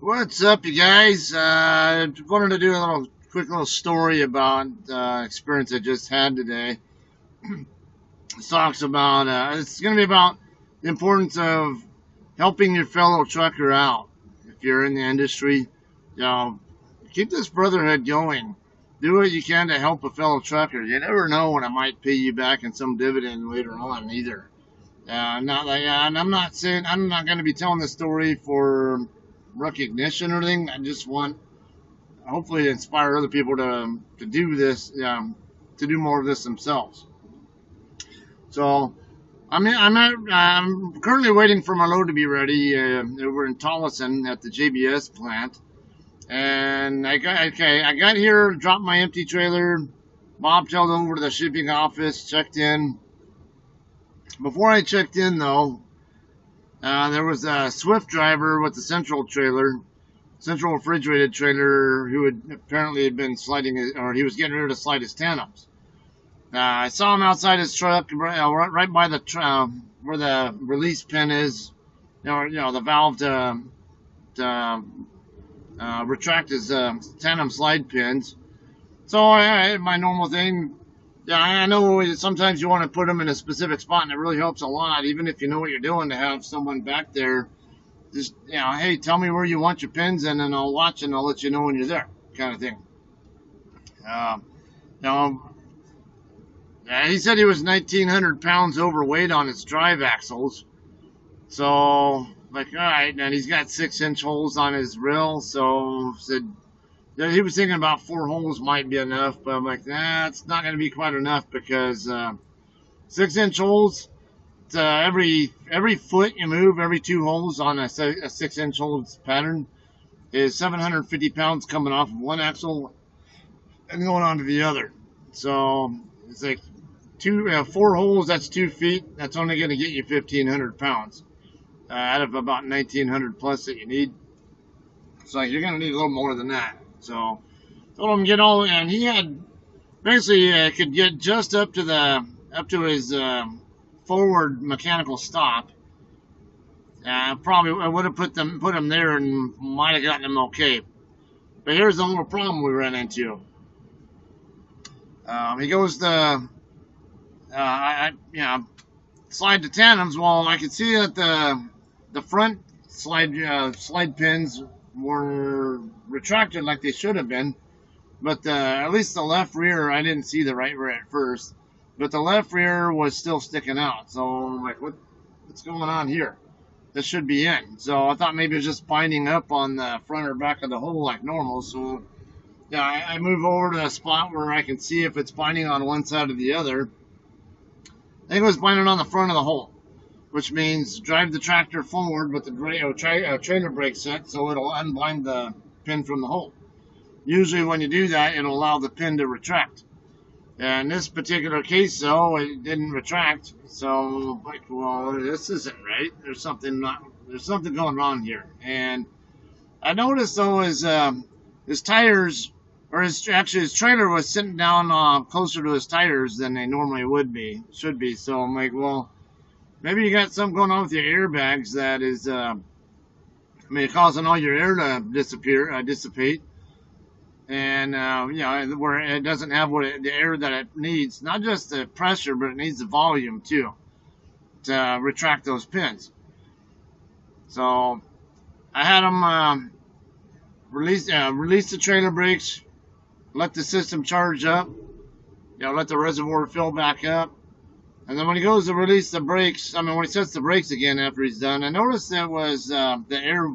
What's up, you guys? Wanted to do a quick little story about experience I just had today. It talks about it's going to be about the importance of helping your fellow trucker out. If you're in the industry, you know, keep this brotherhood going. Do what you can to help a fellow trucker. You never know when it might pay you back in some dividend later on, either. Not like, and I'm not saying I'm not going to be telling this story for recognition or anything. I just want hopefully to inspire other people to do this, to do more of this themselves. So I'm currently waiting for my load to be ready. We're in Tolleson at the JBS plant, and I got here, dropped my empty trailer, bobtailed over to the shipping office, checked in. Before I checked in, though, there was a Swift driver with the central refrigerated trailer, who had apparently been sliding, or he was getting ready to slide his tandems. I saw him outside his truck, right by the where the release pin is, the valve to retract his tandem slide pins. So my normal thing. Yeah, I know sometimes you want to put them in a specific spot, and it really helps a lot, even if you know what you're doing, to have someone back there just, hey, tell me where you want your pins, and then I'll watch and I'll let you know when you're there, kind of thing. Uh, you know, he said he was 1,900 pounds overweight on his drive axles. So, like, all right, and he's got 6-inch holes on his rail. So, said he was thinking about 4 holes might be enough, but I'm like, nah, it's not going to be quite enough because 6-inch holes. Every foot you move, every 2 holes on a 6-inch holes pattern is 750 pounds coming off of one axle and going on to the other. So it's like 4 holes. That's 2 feet. That's only going to get you 1,500 pounds out of about 1,900 plus that you need. So you're going to need a little more than that. So told him get all, and he had basically could get just up to his forward mechanical stop. Probably I would have put him there and might have gotten him okay. But here's the little problem we ran into. He goes to slide the tandems. Well, I could see that the front slide pins were retracted like they should have been, but at least the left rear, I didn't see the right rear at first, but the left rear was still sticking out. So I'm like, what's going on here? This should be in. So I thought maybe it was just binding up on the front or back of the hole like normal. So yeah, I move over to a spot where I can see if it's binding on one side or the other. I think it was binding on the front of the hole, which means drive the tractor forward with the trailer brake set so it'll unbind the pin from the hole. Usually when you do that, it'll allow the pin to retract. In this particular case, though, it didn't retract. So, like, well, this isn't right. There's something going on here. And I noticed, though, his tires, or his trailer was sitting down closer to his tires than they normally should be. So I'm like, well, maybe you got something going on with your airbags that is, causing all your air to dissipate. And, where it doesn't have the air that it needs, not just the pressure, but it needs the volume too, to retract those pins. So I had them release the trailer brakes, let the system charge up, let the reservoir fill back up. And then when he goes to release the brakes, when he sets the brakes again after he's done, I noticed that was the air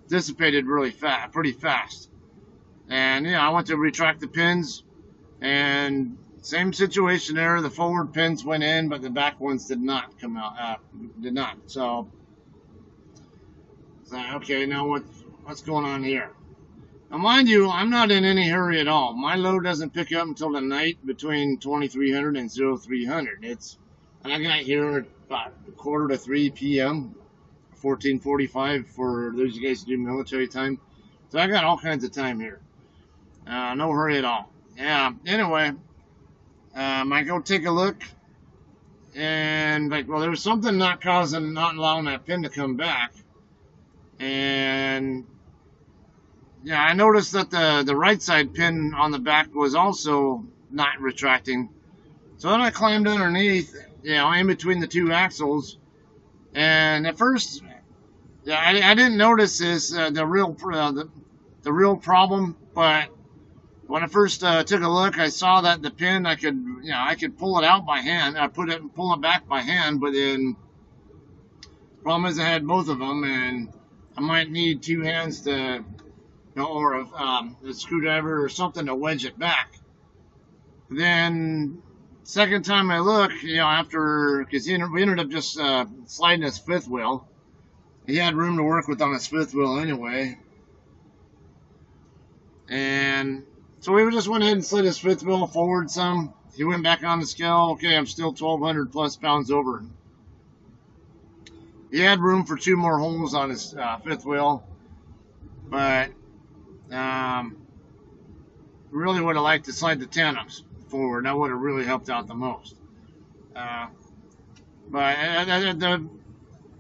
dissipated pretty fast. And I went to retract the pins, and same situation there. The forward pins went in, but the back ones did not come out. Did not. So okay, now what's going on here? Now, mind you, I'm not in any hurry at all. My load doesn't pick up until the night between 2300 and 0300. And I got here at about 2:45 p.m., 14:45 for those of you guys who do military time. So I got all kinds of time here. No hurry at all. Yeah. Anyway, I go take a look, and there was something not allowing that pin to come back. And yeah, I noticed that the right side pin on the back was also not retracting. So then I climbed underneath, in between the two axles. And at first, yeah, I didn't notice this the real problem, but when I first took a look, I saw that the pin I could pull it out by hand. I pull it back by hand, but then the problem is I had both of them, and I might need two hands to, or a screwdriver or something to wedge it back. Then second time I look, after because we ended up just sliding his fifth wheel. He had room to work with on his fifth wheel anyway. And so we just went ahead and slid his fifth wheel forward some. He went back on the scale. Okay, I'm still 1,200 plus pounds over. He had room for two more holes on his fifth wheel. But really would have liked to slide the tandems forward. That would have really helped out the most. But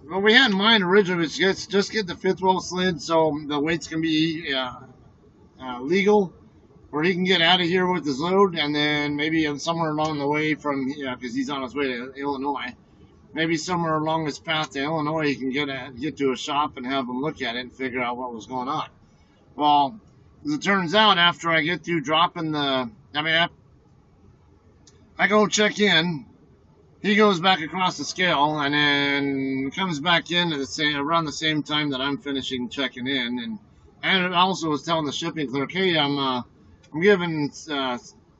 what we had in mind originally was just get the fifth wheel slid so the weights can be legal, where he can get out of here with his load, and then maybe somewhere along the way from, because he's on his way to Illinois, maybe somewhere along his path to Illinois he can get to a shop and have them look at it and figure out what was going on. Well, as it turns out, after I get through dropping I go check in. He goes back across the scale and then comes back in at around the same time that I'm finishing checking in. And I also was telling the shipping clerk, hey, I'm giving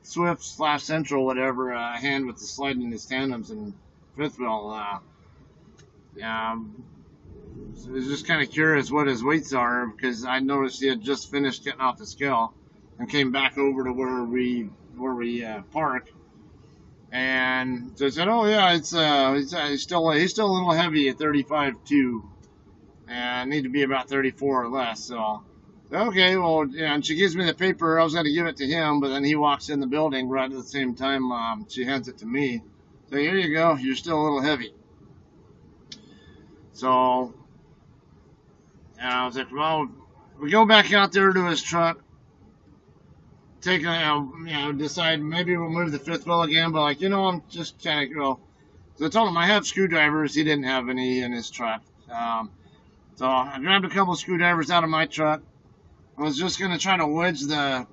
Swift/Central whatever a hand with the sliding his tandems and fifth wheel. I was just kind of curious what his weights are, because I noticed he had just finished getting off the scale and came back over to where we park. And so I said, "Oh yeah, he's still a little heavy at 35.2, and need to be about 34 or less." So, okay, well, yeah. And she gives me the paper. I was going to give it to him, but then he walks in the building right at the same time. She hands it to me. So here you go. You're still a little heavy. So, I was like, well, we go back out there to his truck. Decide maybe we'll move the fifth wheel again, but I'm just kind of So I told him I have screwdrivers. He didn't have any in his truck. So I grabbed a couple of screwdrivers out of my truck. I was just going to try to wedge the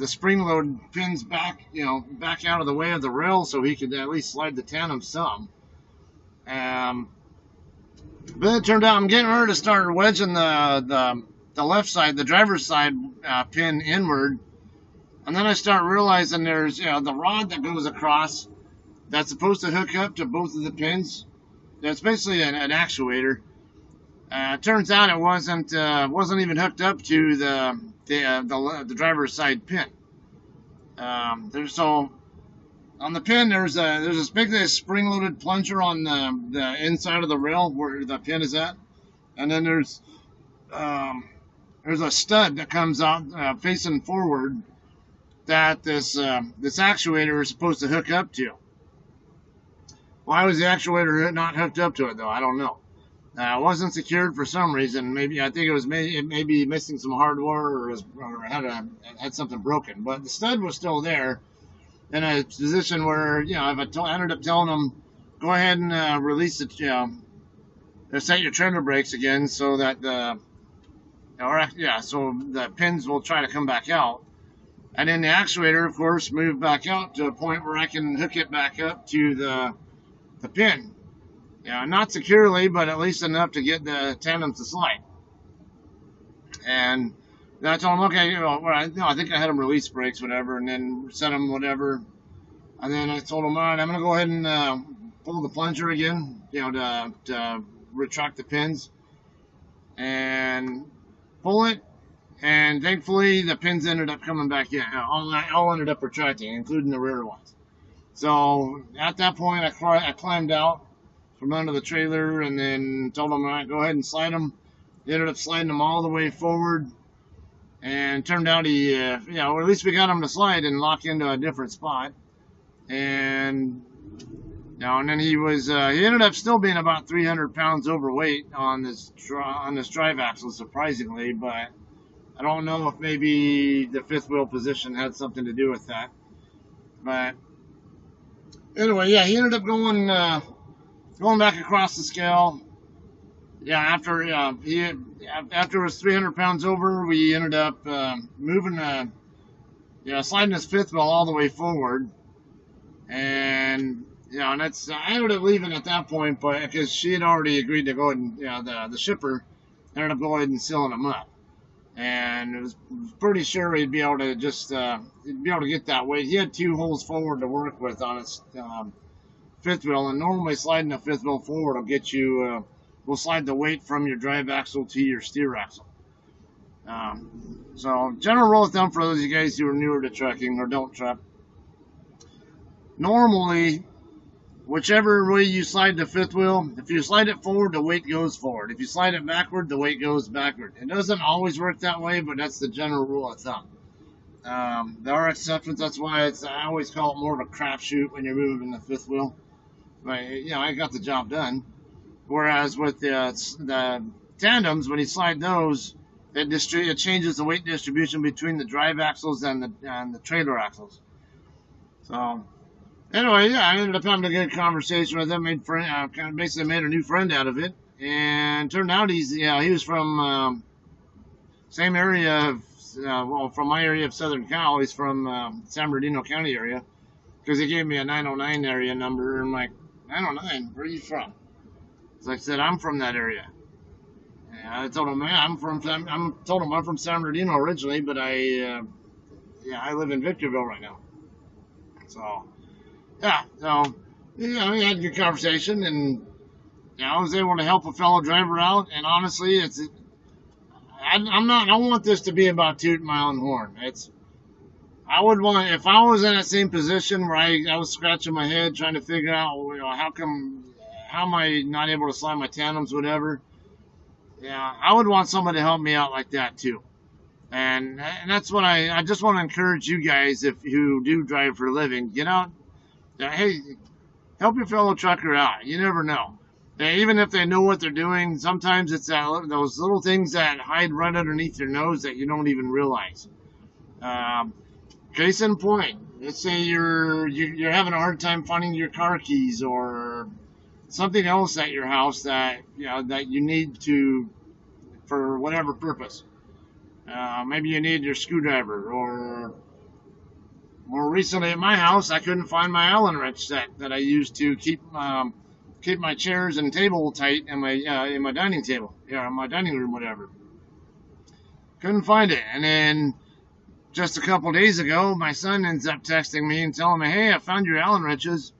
spring load pins back out of the way of the rail so he could at least slide the tandem some. But it turned out I'm getting ready to start wedging the left side, the driver's side pin inward, and then I start realizing there's the rod that goes across that's supposed to hook up to both of the pins. That's basically an actuator. Turns out it wasn't even hooked up to the driver's side pin. So on the pin there's this big spring-loaded plunger on the inside of the rail where the pin is at, and then there's a stud that comes out facing forward that this actuator is supposed to hook up to. Why was the actuator not hooked up to it, though? I don't know. It wasn't secured for some reason. Maybe I think it may be missing some hardware or had something broken. But the stud was still there in a position where I ended up telling them, go ahead and release it. Set your trailer brakes again so that so the pins will try to come back out. And then the actuator, of course, moved back out to a point where I can hook it back up to the pin. Not securely, but at least enough to get the tandems to slide. And then I told him, okay, I think I had them release brakes, whatever, and then set them, whatever. And then I told him, all right, I'm going to go ahead and pull the plunger again, to retract the pins. And pull it, and thankfully the pins ended up coming back in. All ended up retracting, including the rear ones. So at that point, I climbed out from under the trailer and then told him, all right, go ahead and slide them. He ended up sliding them all the way forward, and turned out or at least we got him to slide and lock into a different spot. And And then he ended up still being about 300 pounds overweight on this drive axle, surprisingly, but I don't know if maybe the fifth wheel position had something to do with that. But anyway, yeah, he ended up going back across the scale. Yeah, after it was 300 pounds over, we ended up sliding his fifth wheel all the way forward, and and I ended up leaving at that point, but because she had already agreed to go ahead and the shipper ended up going ahead and sealing him up, and it was pretty sure he'd be able to get that weight. He had 2 holes forward to work with on his fifth wheel, and normally sliding a fifth wheel forward will slide the weight from your drive axle to your steer axle. So general rule of thumb for those of you guys who are newer to trucking or don't truck, normally whichever way you slide the fifth wheel, if you slide it forward, the weight goes forward. If you slide it backward, the weight goes backward. It doesn't always work that way, but that's the general rule of thumb. There are exceptions. That's why I always call it more of a crapshoot when you're moving the fifth wheel. But I got the job done. Whereas with the tandems, when you slide those, it changes the weight distribution between the drive axles and the trailer axles. So anyway, yeah, I ended up having a good conversation with him. Basically made a new friend out of it, and turned out he was from same area from my area of Southern Cal. He's from San Bernardino County area, because he gave me a 909 area number. And I'm like, 909, where are you from? So I said, I'm from that area. And I told him, I'm from San Bernardino originally, but I live in Victorville right now. So we had a good conversation, and I was able to help a fellow driver out. And honestly, I don't want this to be about tooting my own horn. I would want, if I was in that same position where I was scratching my head trying to figure out, how am I not able to slide my tandems, whatever. Yeah, I would want somebody to help me out like that too. And that's what I just want to encourage you guys, who do drive for a living, get out. Hey, help your fellow trucker out. You never know. Even if they know what they're doing, sometimes it's those little things that hide right underneath your nose that you don't even realize. Case in point, let's say you're having a hard time finding your car keys or something else at your house that you need to, for whatever purpose. Maybe you need your screwdriver, or more recently at my house, I couldn't find my Allen wrench set that I used to keep my chairs and table tight in my dining table, my dining room, whatever. Couldn't find it, and then just a couple days ago, my son ends up texting me and telling me, "Hey, I found your Allen wrenches."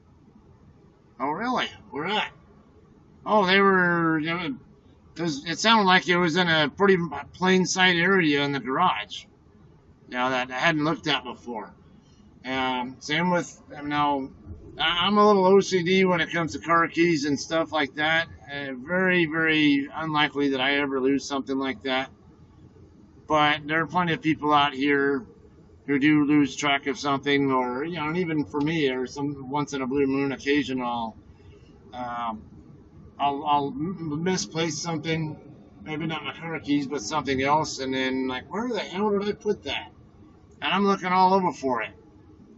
Oh, really? Where at? Oh, they were, because it sounded like it was in a pretty plain sight area in the garage, that I hadn't looked at before. Same with, now, I'm a little OCD when it comes to car keys and stuff like that. Very, very unlikely that I ever lose something like that. But there are plenty of people out here who do lose track of something, or and even for me, or once in a blue moon occasion, I'll misplace something, maybe not my car keys, but something else, and then like, where the hell did I put that? And I'm looking all over for it,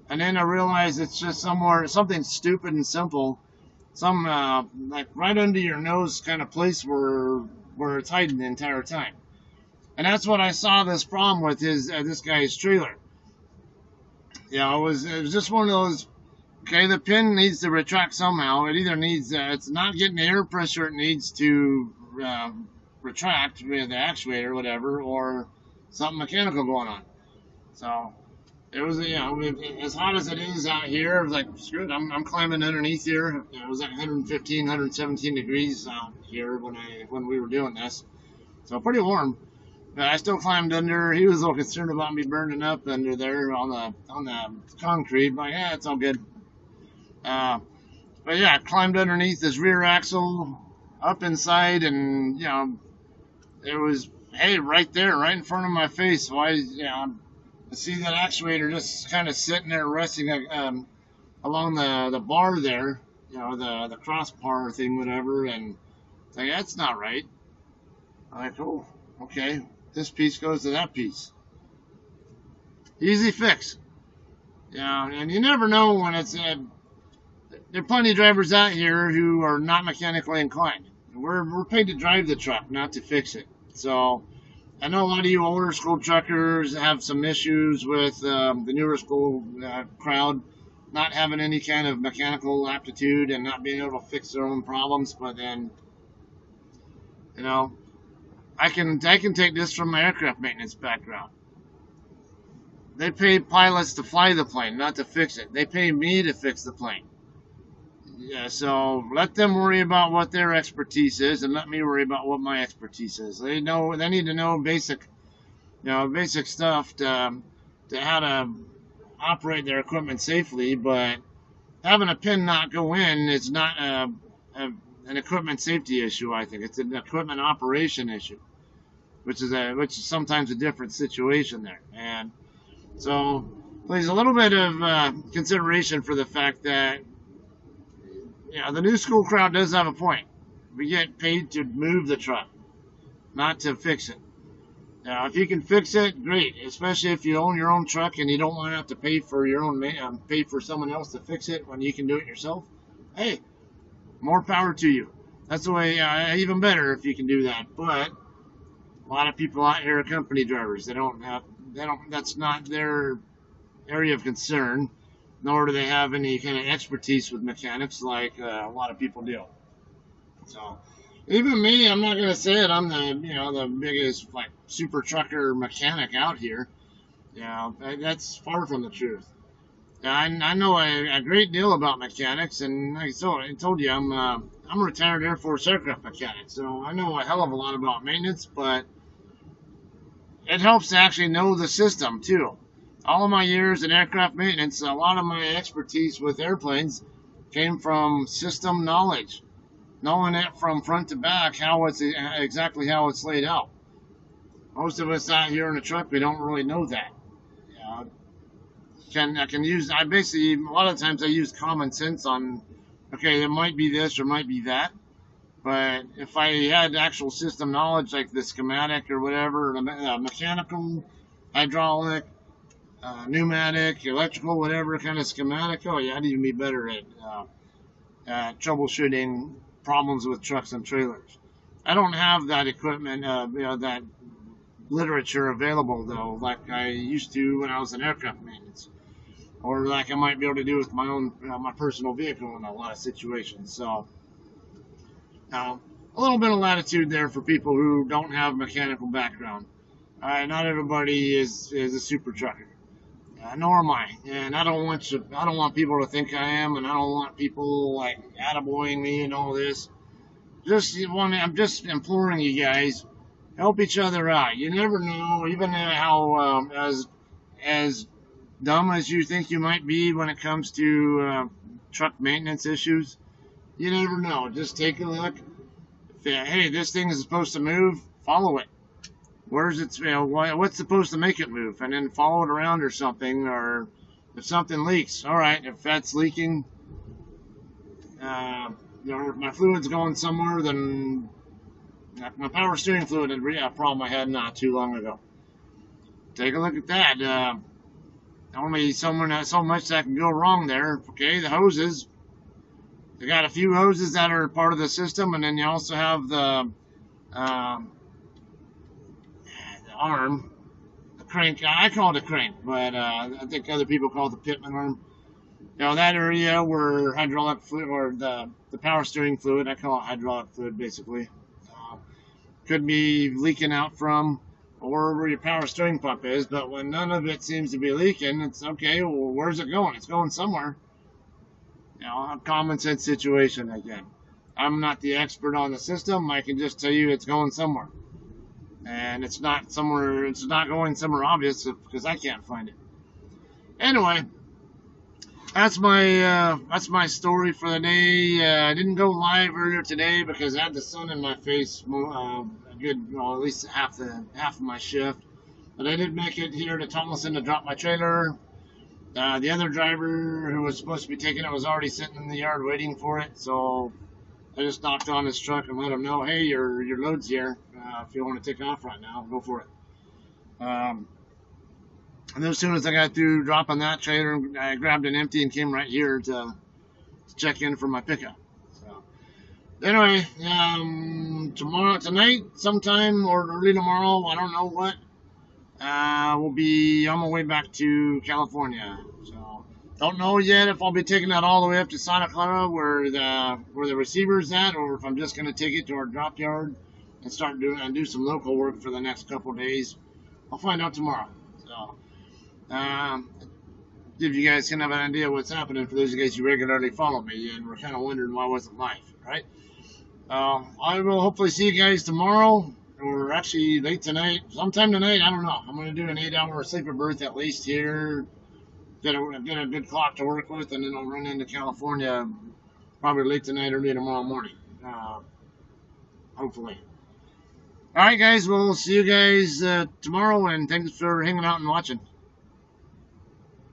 and then I realize it's just something stupid and simple, some like right under your nose kind of place where it's hiding the entire time. And that's what I saw this problem with this guy's trailer. It was just one of those. Okay, the pin needs to retract somehow. It either needs it's not getting the air pressure it needs to retract with the actuator or whatever, or something mechanical going on. So it was as hot as it is out here. I was like, screw it, I'm climbing underneath here. It was like 115, 117 degrees out here when we were doing this, so pretty warm. But I still climbed under. He was a little concerned about me burning up under there on the concrete, but yeah, it's all good. But yeah, I climbed underneath his rear axle, up inside, and it was right there, right in front of my face. So I see that actuator just kind of sitting there resting along the bar there, the crossbar thing, whatever, and it's like, that's not right. I'm like, oh, okay, this piece goes to that piece. Easy fix. And you never know when it's there are plenty of drivers out here who are not mechanically inclined. We're paid to drive the truck, not to fix it. So I know a lot of you older school truckers have some issues with the newer school crowd not having any kind of mechanical aptitude and not being able to fix their own problems. But then, you know, I can take this from my aircraft maintenance background. They pay pilots to fly the plane, not to fix it. They pay me to fix the plane. Yeah, so let them worry about what their expertise is, and let me worry about what my expertise is. They need to know basic stuff to how to operate their equipment safely. But having a pin not go in is not an equipment safety issue. I think it's an equipment operation issue, which is sometimes a different situation there. And so there's a little bit of consideration for the fact that the new school crowd does have a point. We get paid to move the truck, not to fix it. Now, if you can fix it, great. Especially if you own your own truck and you don't want to have to pay for someone else to fix it when you can do it yourself. Hey, more power to you. That's the way. Even better if you can do that. But a lot of people out here are company drivers. That's not their area of concern, nor do they have any kind of expertise with mechanics like a lot of people do. So even me, I'm not going to say it. I'm the biggest super trucker mechanic out here. That's far from the truth. I know a great deal about mechanics, and like I told you, I'm a retired Air Force aircraft mechanic, so I know a hell of a lot about maintenance, but it helps to actually know the system too. All of my years in aircraft maintenance, a lot of my expertise with airplanes came from system knowledge, knowing it from front to back, exactly how it's laid out. Most of us out here in the truck, we don't really know that. A lot of times I use common sense on, okay, there might be this or might be that. But if I had actual system knowledge, like the schematic or whatever, mechanical, hydraulic, pneumatic, electrical, whatever kind of schematic, oh yeah, I'd even be better at troubleshooting problems with trucks and trailers. I don't have that equipment, that literature available though, like I used to when I was in aircraft maintenance, or like I might be able to do with my own, my personal vehicle in a lot of situations. So, a little bit of latitude there for people who don't have a mechanical background. Not everybody is a super trucker. Nor am I, and I don't want people to think I am, and I don't want people like attaboying me and all this. I'm just imploring you guys, help each other out. You never know, even how as dumb as you think you might be when it comes to truck maintenance issues. You never know. Just take a look. Hey, this thing is supposed to move. Follow it. Where's it? What's supposed to make it move? And then follow it around or something. Or if something leaks, all right. If that's leaking, if my fluid's going somewhere, then my power steering fluid had a problem I had not too long ago. Take a look at that. Only so much that can go wrong there. Okay, the hoses. They got a few hoses that are part of the system, and then you also have the arm, the crank. I call it a crank, but I think other people call it the pitman arm. That area where hydraulic fluid, or the power steering fluid, I call it hydraulic fluid basically, could be leaking out from, or where your power steering pump is. But when none of it seems to be leaking, it's okay. Well, where's it going? It's going somewhere. A common sense situation again. I'm not the expert on the system. I can just tell you it's going somewhere. And it's not going somewhere obvious because I can't find it. Anyway, that's my story for the day. I didn't go live earlier today because I had the sun in my face at least half of my shift. But I did make it here to Thomason to drop my trailer. The other driver who was supposed to be taking it was already sitting in the yard waiting for it, so I just knocked on his truck and let him know, hey, your load's here. If you want to take off right now, go for it. And then as soon as I got through dropping that trailer, I grabbed an empty and came right here to check in for my pickup. So anyway, tonight, sometime or early tomorrow, I don't know what, we'll be on my way back to California. So don't know yet if I'll be taking that all the way up to Santa Clara where the receiver's at, or if I'm just going to take it to our drop yard and do some local work for the next couple of days. I'll find out tomorrow. So give you guys kind of an idea what's happening for those of you guys who regularly follow me and were kind of wondering why I wasn't live, right? I will hopefully see you guys tomorrow, or actually late tonight, sometime tonight. I don't know. I'm going to do an 8-hour sleeper berth at least here. Get a good clock to work with, and then I'll run into California probably late tonight, early tomorrow morning. Hopefully. All right, guys. We'll see you guys tomorrow, and thanks for hanging out and watching.